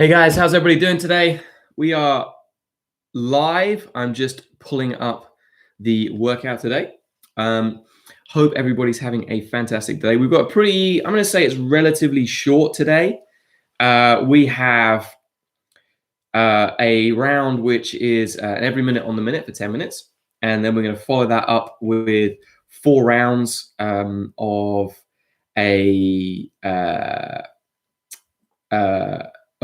Hey guys, how's everybody doing today? We are live. I'm just pulling up the workout today. Hope everybody's having a fantastic day. We've got a pretty, I'm going to say it's relatively short today. We have a round which is every minute on the minute for 10 minutes. And then we're going to follow that up with 4 rounds of a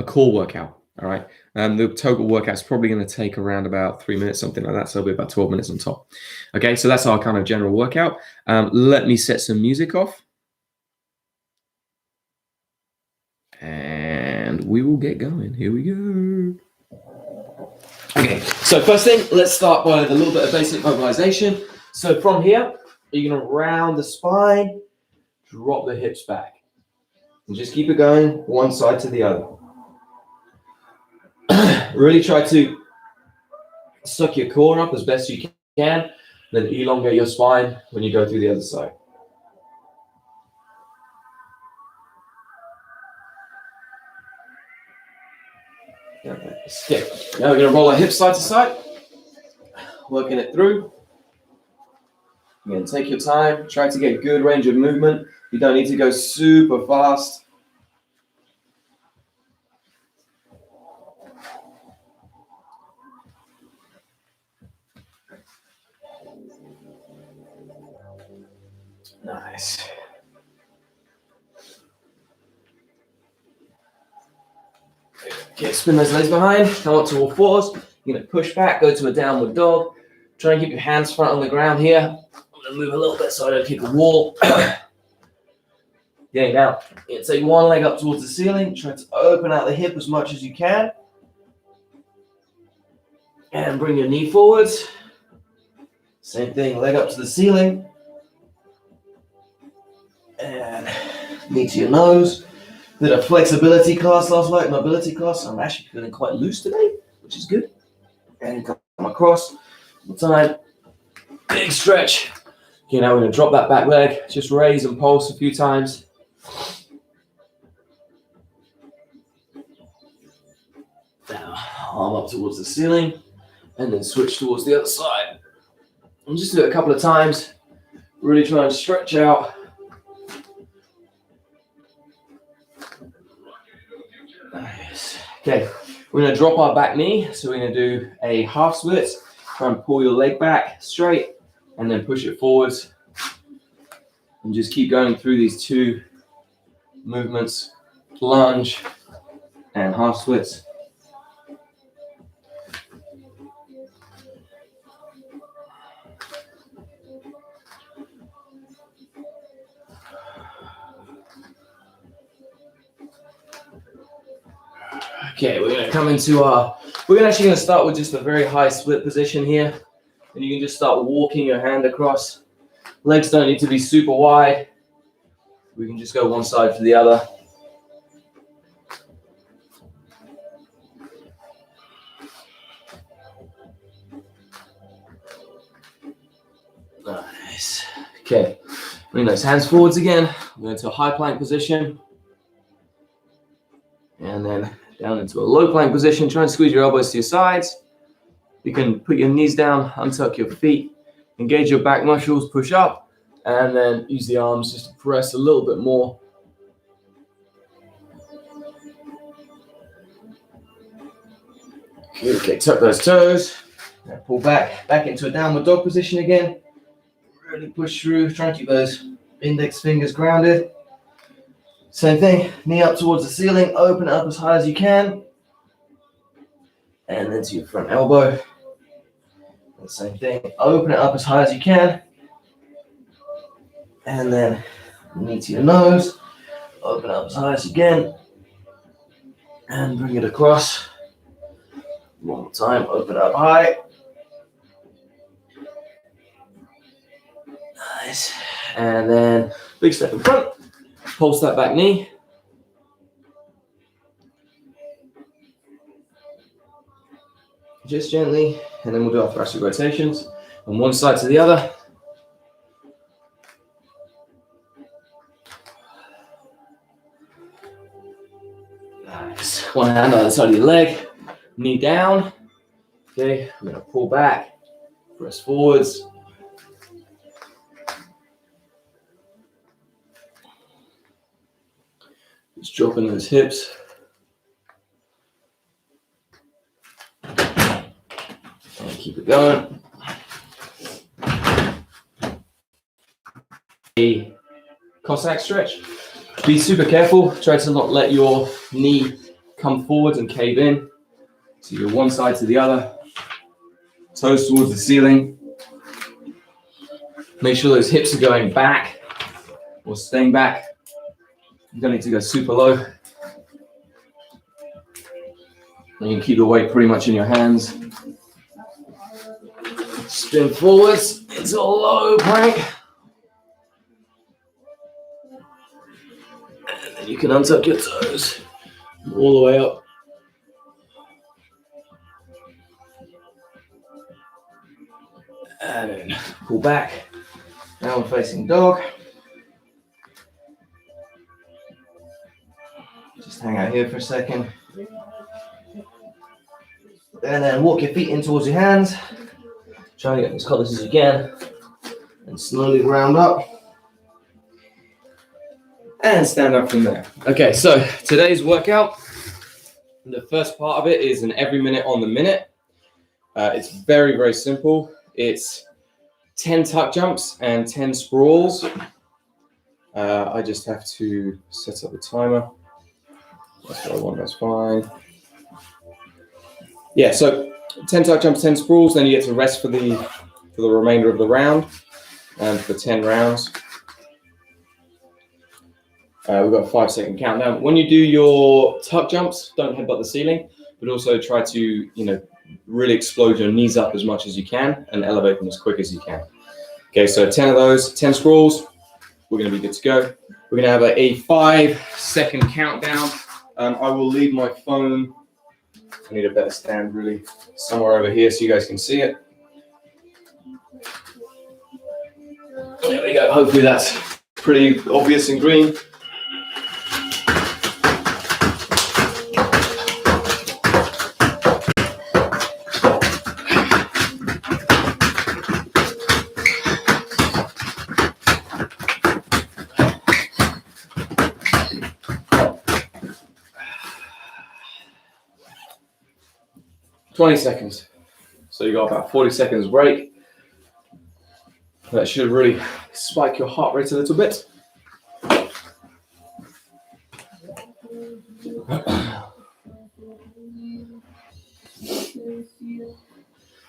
core workout. All right. The total workout is probably going to take around about 3 minutes, something like that. So it'll be about 12 minutes on top. Okay. So that's our kind of general workout. Let me set some music off. And we will get going. Here we go. Okay. So first thing, let's start with a little bit of basic mobilization. So from here, you're going to round the spine, drop the hips back. And just keep it going one side to the other. Really try to suck your core up as best you can, then elongate your spine when you go through the other side. Okay. Now we're going to roll our hips side to side, working it through. Again, take your time. Try to get good range of movement. You don't need to go super fast. Nice. Okay, spin those legs behind. Come up to all fours. You're going to push back, go to a downward dog. Try and keep your hands front on the ground here. I'm going to move a little bit so I don't kick a wall. Okay, now, you take one leg up towards the ceiling. Try to open out the hip as much as you can. And bring your knee forwards. Same thing, leg up to the ceiling. And knee to your nose. Did a flexibility class last night, mobility class. I'm actually feeling quite loose today, which is good. And come across. One time. Big stretch. Okay, now we're going to drop that back leg. Just raise and pulse a few times. Now, arm up towards the ceiling. And then switch towards the other side. And just do it a couple of times. Really try and stretch out. Nice. Okay, we're going to drop our back knee. So we're going to do a half split. Try and pull your leg back straight. And then push it forwards. And just keep going through these 2 movements. Lunge and half splits. Okay, we're going to come into we're actually going to start with just a very high split position here. And you can just start walking your hand across. Legs don't need to be super wide. We can just go one side to the other. Nice. Okay, bring those hands forwards again. We're going to a high plank position. And then down into a low plank position. Try and squeeze your elbows to your sides. You can put your knees down, untuck your feet, engage your back muscles, push up, and then use the arms just to press a little bit more. Okay, tuck those toes. Now pull back into a downward dog position again. Really push through. Try and keep those index fingers grounded. Same thing, knee up towards the ceiling, open it up as high as you can. And then to your front elbow. And same thing, open it up as high as you can. And then knee to your nose, open it up as high as you can. And bring it across. One more time, open it up high. Nice. And then big step in front. Pulse that back knee. Just gently, and then we'll do our thoracic rotations from one side to the other. Nice. Yes, one hand on the side of your leg, knee down. Okay, I'm gonna pull back, press forwards. Just dropping those hips. And keep it going. A Cossack stretch. Be super careful. Try to not let your knee come forward and cave in. So you're one side to the other. Toes towards the ceiling. Make sure those hips are going back or staying back. You don't need to go super low. And you can keep the weight pretty much in your hands. Spin forwards into a low plank. And then you can untuck your toes all the way up. And then pull back. Now we're facing dog. Just hang out here for a second. And then walk your feet in towards your hands. Try to get as close as you can. And slowly round up. And stand up from there. Okay, so today's workout, the first part of it is an every minute on the minute. It's very, very simple. It's 10 tuck jumps and 10 sprawls. I just have to set up the timer. That's what I want, that's fine. Yeah, so 10 tuck jumps, 10 sprawls, then you get to rest for the remainder of the round and for 10 rounds. We've got a 5-second countdown. When you do your tuck jumps, don't headbutt the ceiling, but also try to, really explode your knees up as much as you can and elevate them as quick as you can. Okay, so 10 of those, 10 sprawls, we're gonna be good to go. We're gonna have a 5-second countdown. I will leave my phone, I need a better stand really, somewhere over here so you guys can see it. There we go, hopefully that's pretty obvious in green. $20 seconds. So you got about 40 seconds break. That should really spike your heart rate a little bit.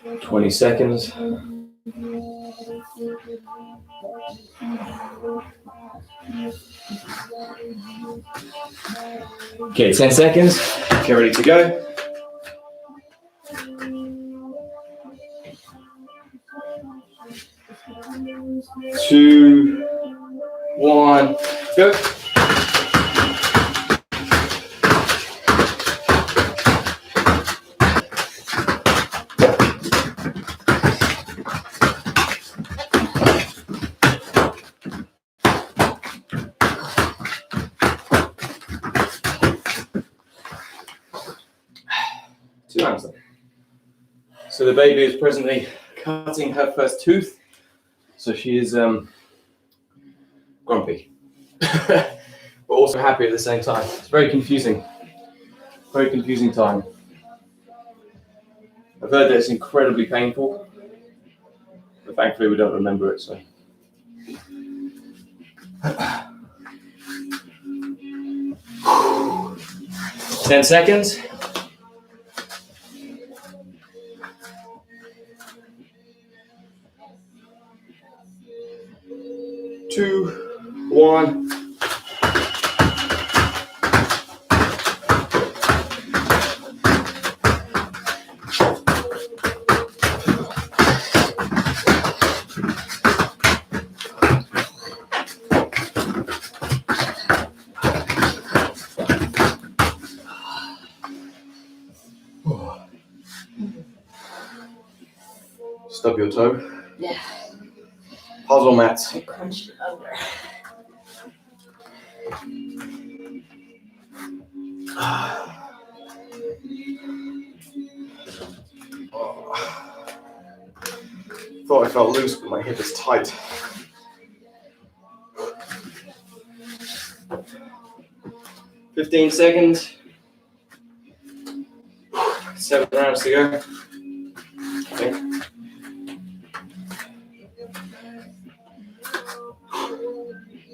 $20 seconds. Okay, 10 seconds. Get ready to go. 2, 1, go. Two hands then. So the baby is presently cutting her first tooth. So she is grumpy, but also happy at the same time. It's very confusing time. I've heard that it's incredibly painful, but thankfully we don't remember it, so. 10 seconds. 2, 1. Stub your toe. Yeah. Puzzle mats. I crunched it under. Thought I felt loose, but my hip is tight. "15 seconds. 7 rounds to go. Okay.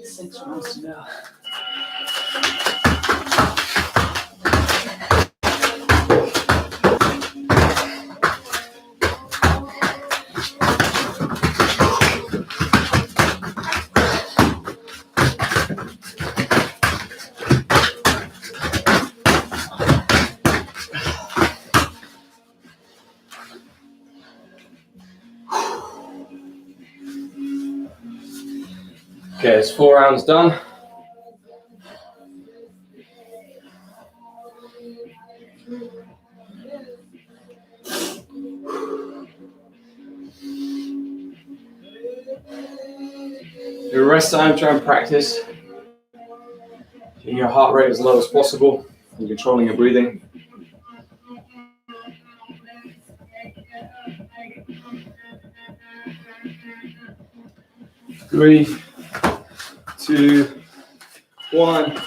Six rounds to go. Okay, it's 4 rounds done. The rest time, try and practice getting your heart rate as low as possible and controlling your breathing. Three, 2, 1.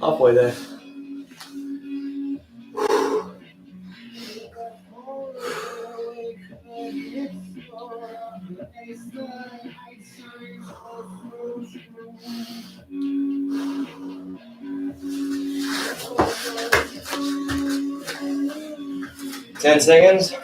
Halfway there. Ten seconds.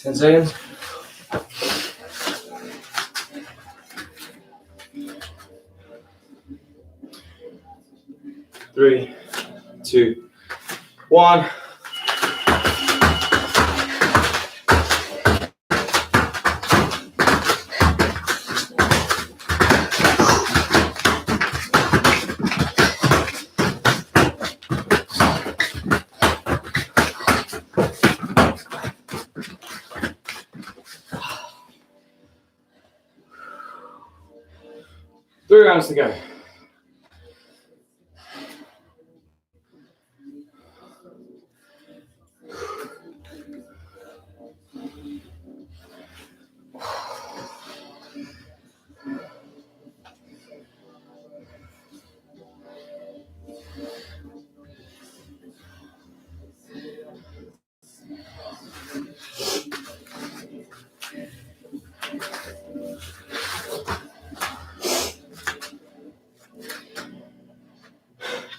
Ten seconds. Three, 2, 1. Three rounds to go.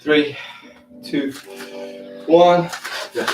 Three, 2, 1. Go.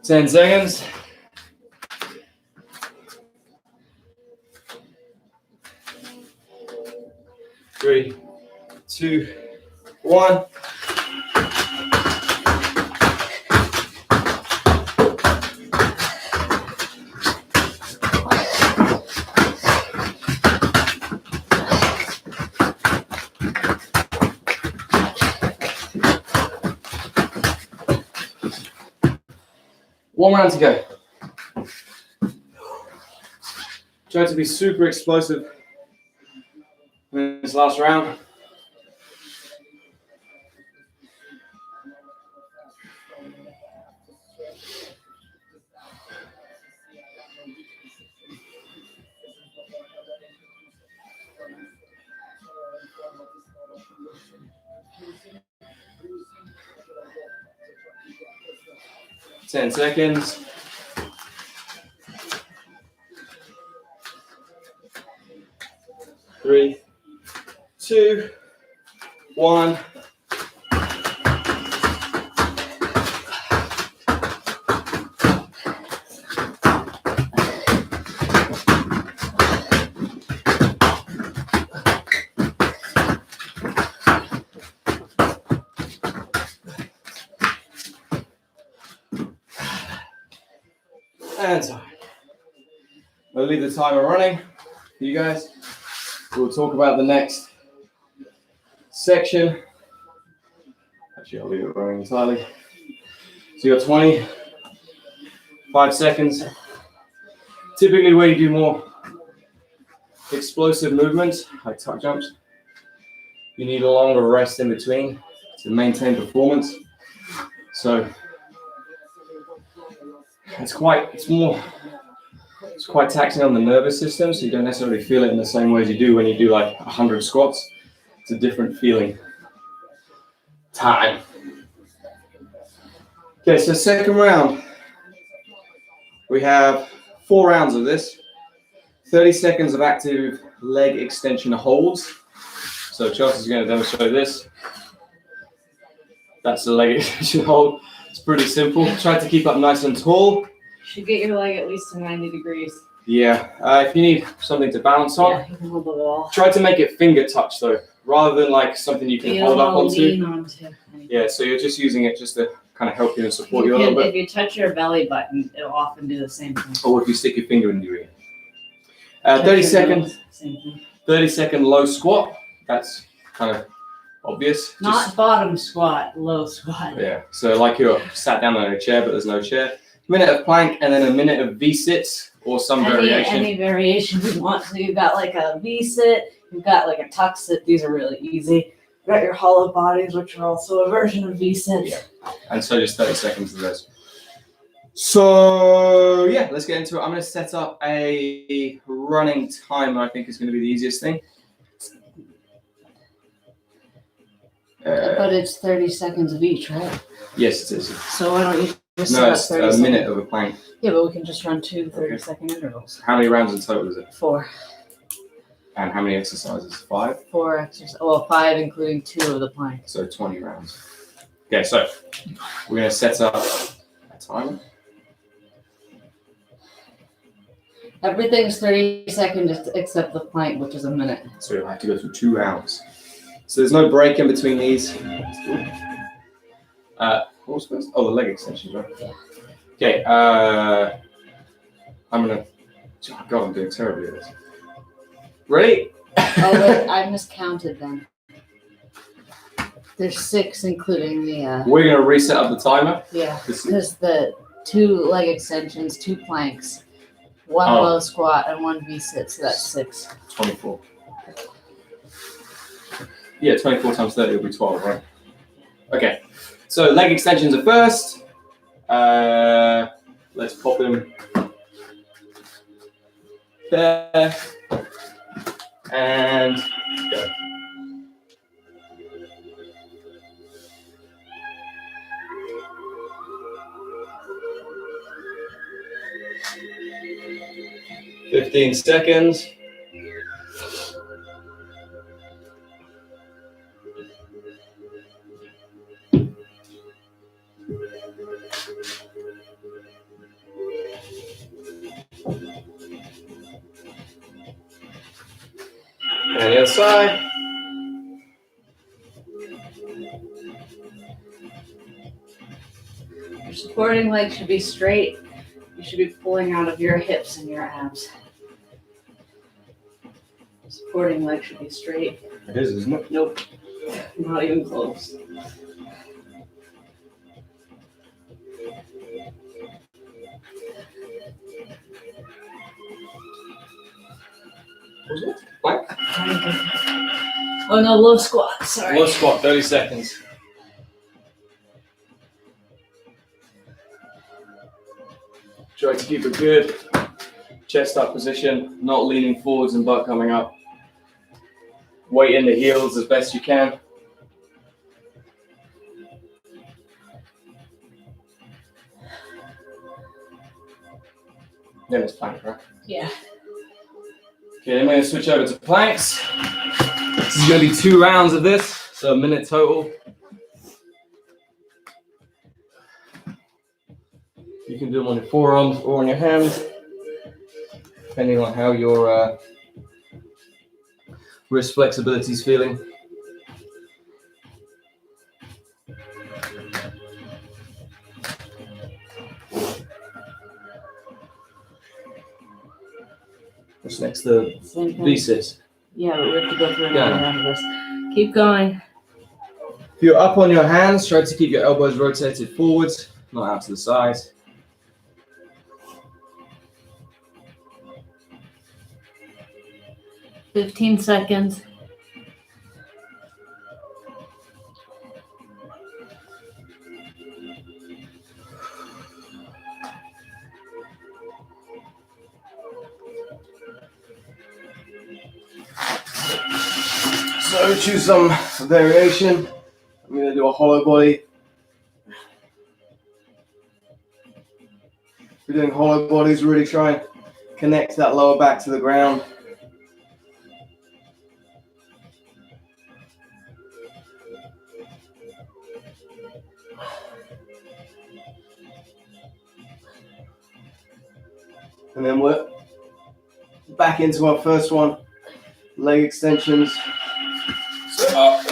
10 seconds. 3, 2, 1. One round to go. Try to be super explosive in this last round. Ten seconds. 3, 2, 1. And so I'll leave the timer running for you guys. We'll talk about the next section. Actually, I'll leave it running entirely. So you got 25 seconds. Typically where you do more explosive movements, like tuck jumps, you need a longer rest in between to maintain performance. So it's quite taxing on the nervous system, so you don't necessarily feel it in the same way as you do when you do like 100 squats. It's a different feeling. Time. Okay, so second round. We have 4 rounds of this. 30 seconds of active leg extension holds. So Chelsea's going to demonstrate this. That's the leg extension hold. It's pretty simple. Try to keep up nice and tall. Should get your leg at least to 90 degrees. Yeah, if you need something to bounce on, yeah, you can hold the wall. Try to make it finger touch though, rather than like something you can hold up onto. Lean onto. Yeah, so you're just using it just to kind of help you and support you a little bit. If you touch your belly button, it'll often do the same thing. Or if you stick your finger in your ear. 30 second low squat. That's kind of obvious. Not bottom squat, low squat. Yeah, so like you're sat down on a chair, but there's no chair. Minute of plank and then a minute of V-sits or some variation. Any variation you want. So you've got like a V-sit, you've got like a tuck sit. These are really easy. You've got your hollow bodies, which are also a version of V-sits. Yeah, and so just 30 seconds of those. So yeah, let's get into it. I'm going to set up a running timer. I think is going to be the easiest thing. But it's 30 seconds of each, right? Yes, it is. So why don't you just No, it's a minute of a plank. Yeah, but we can just run 2 30-second intervals. How many rounds in total is it? 4. And how many exercises? 5? 4 exercises. Well, 5 including 2 of the planks. So 20 rounds. Okay, so we're going to set up a timer. Everything's 30 seconds except the plank, which is a minute. So you'll have to go through 2 rounds. So there's no break in between these. What was first? Oh, the leg extensions, right? Yeah. Okay, I'm gonna. Oh God, I'm doing terribly at this. Ready? Oh wait, I miscounted then. There's 6, including the. We're gonna reset up the timer. Yeah, because the 2 leg extensions, 2 planks, 1 low squat, and 1 V-sit. So that's 6. 24. Yeah, 24 times 30 will be 12, right? Okay, so leg extensions are first. Let's pop them there and go. Fifteen seconds. And the other side. Your supporting leg should be straight. You should be pulling out of your hips and your abs. Supporting leg should be straight. It is, isn't it? Nope. Not even close. Plank. Oh no, low squat. Sorry. Low squat, 30 seconds. Try to keep a good chest up position, not leaning forwards and butt coming up. Weight in the heels as best you can. Then it's plank, right? Yeah. Okay, then we're going to switch over to planks. This is going to be 2 rounds of this, so a minute total. You can do them on your forearms or on your hands, depending on how your wrist flexibility is feeling. What's next? The V-sit. Yeah, but we have to go through another round of this. Keep going. If you're up on your hands, try to keep your elbows rotated forwards, not out to the sides. $15 seconds. So choose some variation. I'm going to do a hollow body. If you're doing hollow bodies, really try and connect that lower back to the ground. And then we're back into our first one, leg extensions. So up.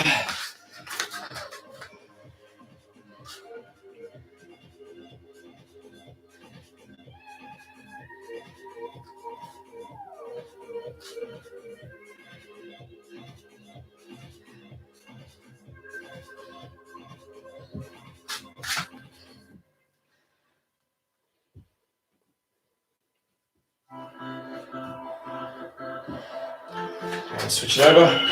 And switch it over.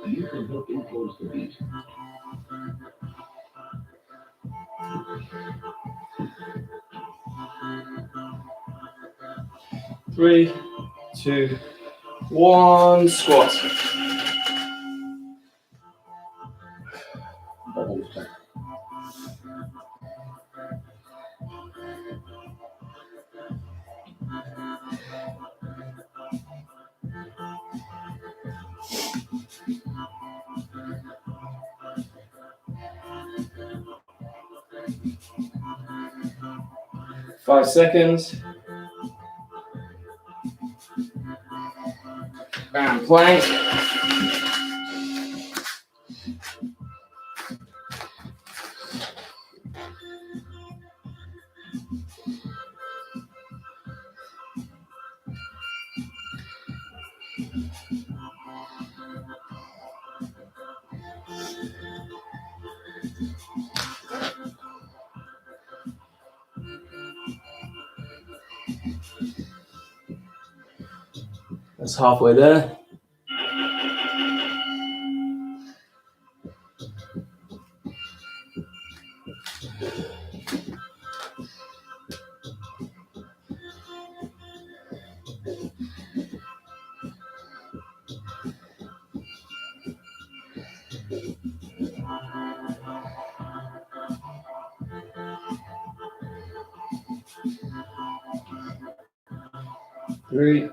You can help influence the beat. Three, 2, 1, squat. 5 seconds. And plank. That's halfway there. 3,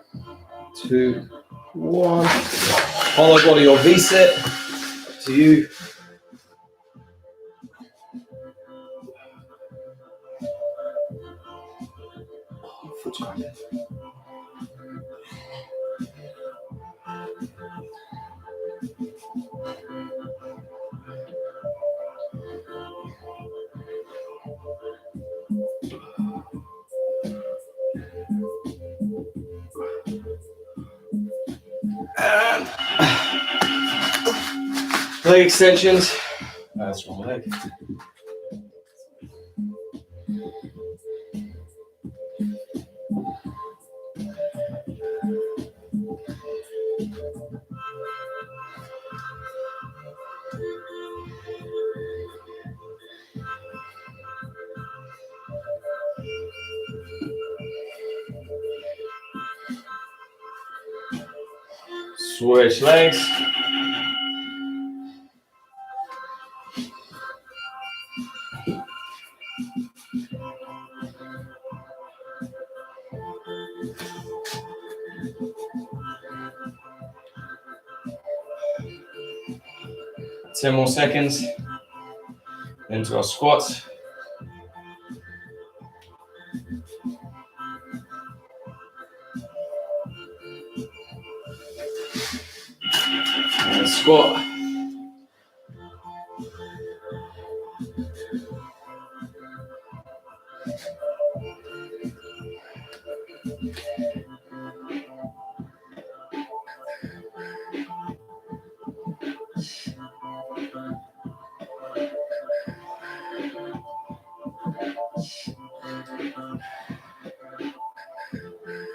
2, 1. Hollow body or V-sit. To you. Foot's cramping. And leg extensions. That's wrong leg. Switch legs. Ten more seconds into our squats. And squat.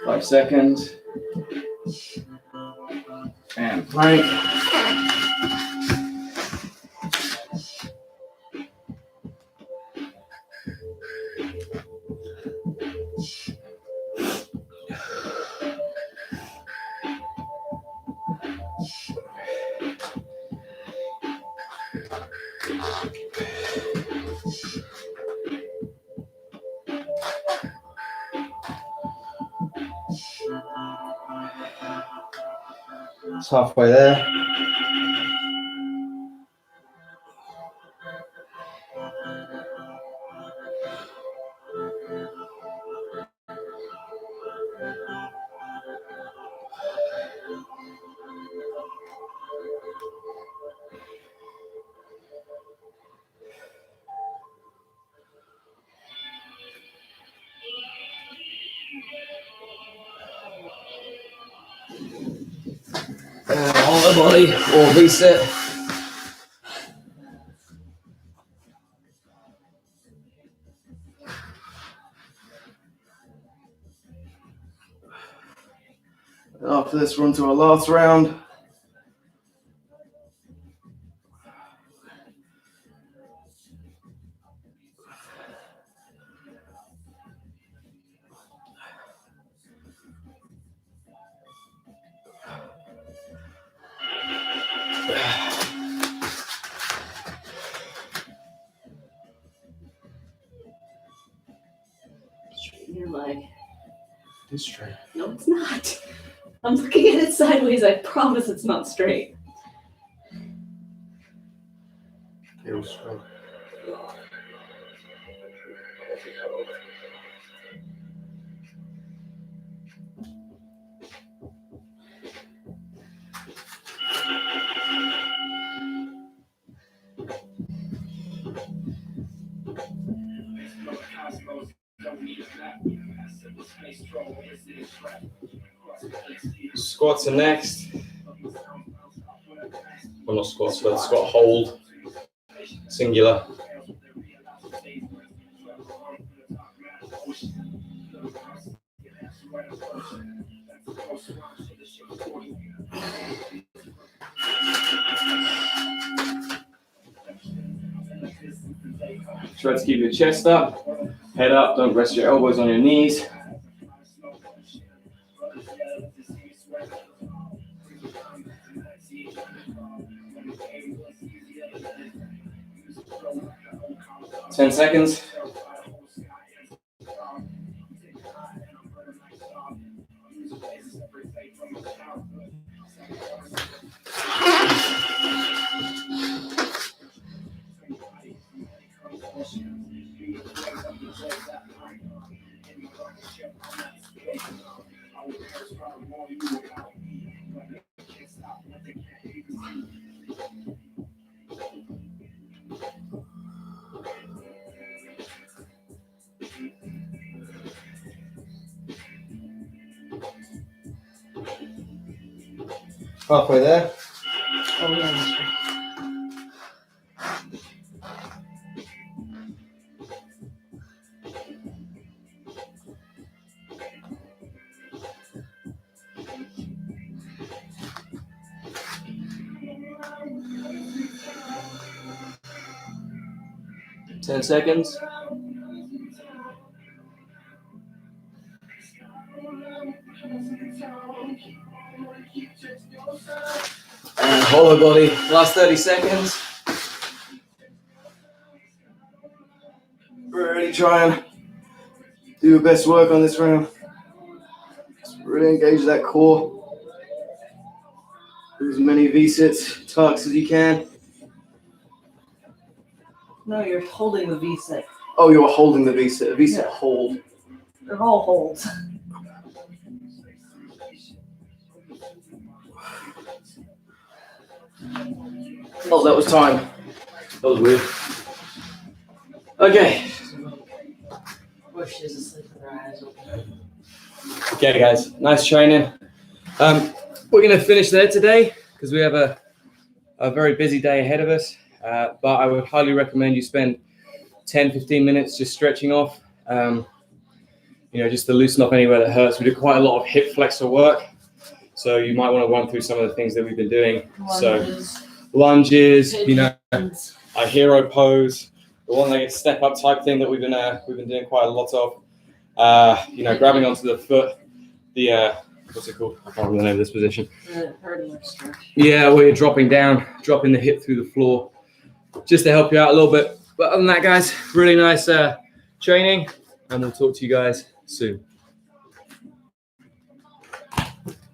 Five seconds. And plank. It's halfway there. On the body or reset. And after this, we're on to our last round. Your leg. It's straight. No, it's not. I'm looking at it sideways. I promise it's not straight. Heel straight. Squats are next. Well, not squats, but squat hold. Singular. Try to keep your chest up, head up, don't rest your elbows on your knees. Ten seconds. Halfway there. Oh, yeah. 10 seconds. And hollow body, last 30 seconds. Really try and do your best work on this round. Just really engage that core. Do as many V-sits, tucks as you can. No, you're holding the V-sit. Oh, you're holding the V-sit. A V-sit hold. They're all holds. Oh, that was time. That was weird. Okay. Wish she's asleep with her eyes open. Okay, guys. Nice training. We're going to finish there today because we have a very busy day ahead of us. But I would highly recommend you spend 10-15 minutes just stretching off. Just to loosen up anywhere that hurts. We do quite a lot of hip flexor work. So you might want to run through some of the things that we've been doing. Lunges, a hero pose, the one-legged step-up type thing that we've been doing quite a lot of. Grabbing onto the foot, what's it called? I can't remember the name of this position. Yeah, where you're dropping down, dropping the hip through the floor, just to help you out a little bit. But other than that, guys, really nice training, and we'll talk to you guys soon.